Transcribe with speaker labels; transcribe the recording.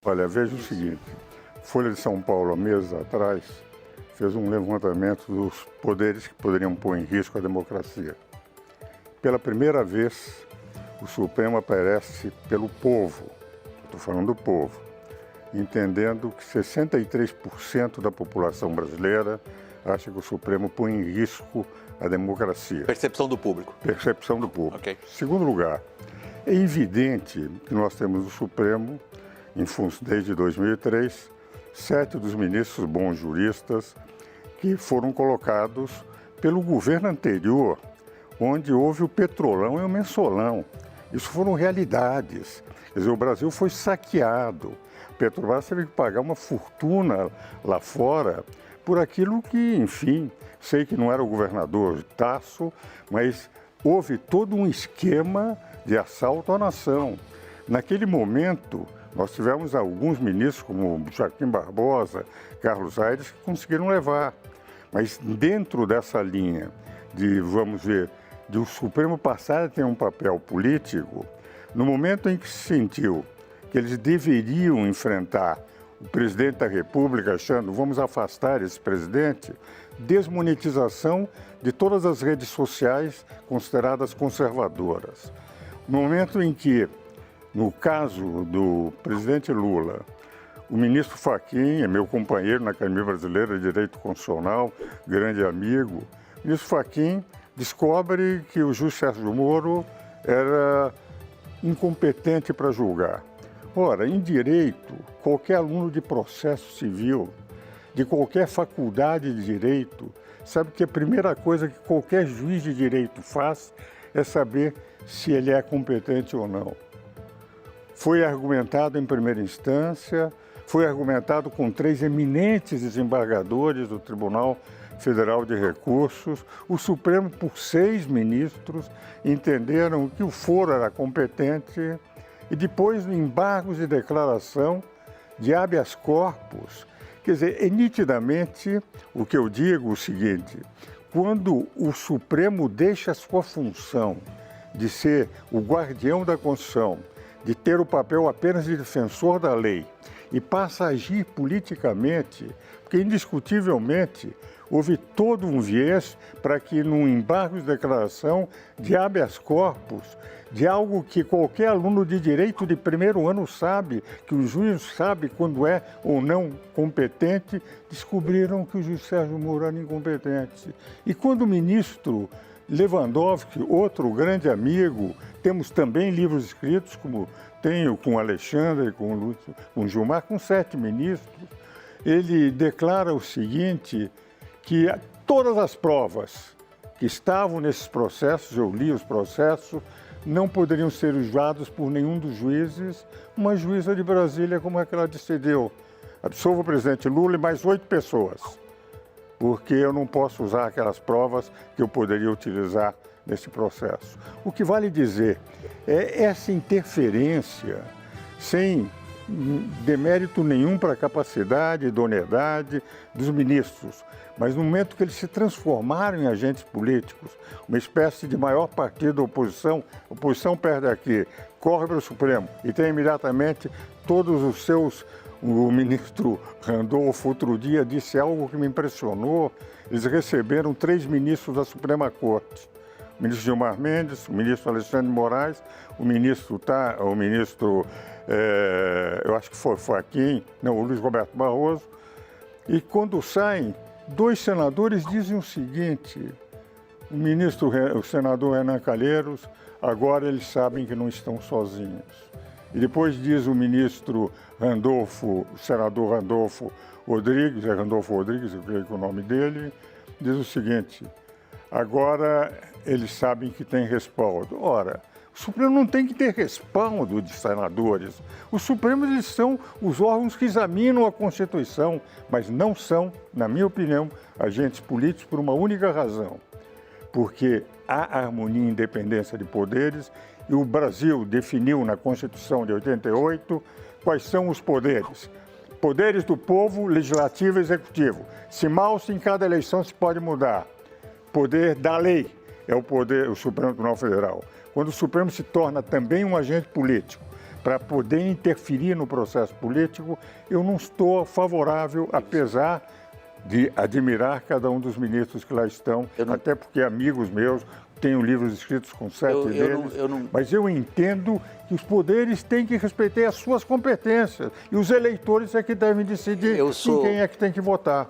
Speaker 1: Olha, veja o seguinte, Folha de São Paulo, há meses atrás, fez um levantamento dos poderes que poderiam pôr em risco a democracia. Pela primeira vez, o Supremo aparece pelo povo, estou falando do povo, entendendo que 63% da população brasileira acha que o Supremo põe em risco a democracia.
Speaker 2: Percepção do público.
Speaker 1: Percepção do público.
Speaker 2: Ok.
Speaker 1: Segundo lugar, é evidente que nós temos o Supremo, desde 2003, 7 dos ministros bons juristas que foram colocados pelo governo anterior, onde houve o petrolão e o mensalão. Isso foram realidades. Quer dizer, o Brasil foi saqueado. A Petrobras teve que pagar uma fortuna lá fora por aquilo que, enfim, sei que não era o governador Tasso, mas houve todo um esquema de assalto à nação. Naquele momento, nós tivemos alguns ministros, como Joaquim Barbosa, Carlos Aires, que conseguiram levar. Mas dentro dessa linha de, vamos ver, de o Supremo passar a ter um papel político, no momento em que se sentiu que eles deveriam enfrentar o presidente da República, achando, vamos afastar esse presidente, desmonetização de todas as redes sociais consideradas conservadoras. No momento em que, no caso do presidente Lula, o ministro Fachin é meu companheiro na Academia Brasileira de Direito Constitucional, grande amigo. O ministro Fachin descobre que o juiz Sérgio Moro era incompetente para julgar. Ora, em direito, qualquer aluno de processo civil, de qualquer faculdade de direito, sabe que a primeira coisa que qualquer juiz de direito faz é saber se ele é competente ou não. Foi argumentado em primeira instância, foi argumentado com 3 eminentes desembargadores do Tribunal Federal de Recursos. O Supremo, por 6 ministros, entenderam que o foro era competente e depois, embargos de declaração de habeas corpus. Quer dizer, é nitidamente o que eu digo o seguinte, quando o Supremo deixa a sua função de ser o guardião da Constituição, de ter o papel apenas de defensor da lei e passa a agir politicamente, porque indiscutivelmente houve todo um viés para que no embargo de declaração de habeas corpus, de algo que qualquer aluno de direito de primeiro ano sabe, que o juiz sabe quando é ou não competente, descobriram que o juiz Sérgio Moro era incompetente. E quando o ministro Lewandowski, outro grande amigo, temos também livros escritos, como tenho com Alexandre, com Gilmar, com 7 ministros, ele declara o seguinte, que todas as provas que estavam nesses processos, eu li os processos, não poderiam ser usadas por nenhum dos juízes. Uma juíza de Brasília, como é que ela decidiu? Absolva o presidente Lula e mais 8 pessoas, porque eu não posso usar aquelas provas que eu poderia utilizar nesse processo. O que vale dizer é essa interferência sem demérito nenhum para a capacidade e idoneidade dos ministros, mas no momento que eles se transformaram em agentes políticos, uma espécie de maior partido da oposição, a oposição perde aqui, corre para o Supremo e tem imediatamente todos os seus. O ministro Randolph, outro dia, disse algo que me impressionou. Eles receberam 3 ministros da Suprema Corte. O ministro Gilmar Mendes, o ministro Alexandre de Moraes, o ministro eu acho que foi Fachin, não, o Luiz Roberto Barroso. E quando saem, 2 senadores dizem o seguinte, o senador Renan Calheiros, agora eles sabem que não estão sozinhos. E depois diz o ministro Randolfo, o senador Randolfo Rodrigues, eu creio que é o nome dele, diz o seguinte, agora eles sabem que tem respaldo. Ora, o Supremo não tem que ter respaldo de senadores. Os Supremos eles são os órgãos que examinam a Constituição, mas não são, na minha opinião, agentes políticos por uma única razão. Porque há harmonia e independência de poderes e o Brasil definiu na Constituição de 88 quais são os poderes. Poderes do povo, legislativo e executivo. Se mal, se em cada eleição se pode mudar. Poder da lei é o Supremo Tribunal Federal. Quando o Supremo se torna também um agente político, para poder interferir no processo político, eu não estou favorável, apesar de admirar cada um dos ministros que lá estão, até porque amigos meus, tenho livros escritos com 7 deles, mas eu entendo que os poderes têm que respeitar as suas competências e os eleitores é que devem decidir em quem é que tem que votar.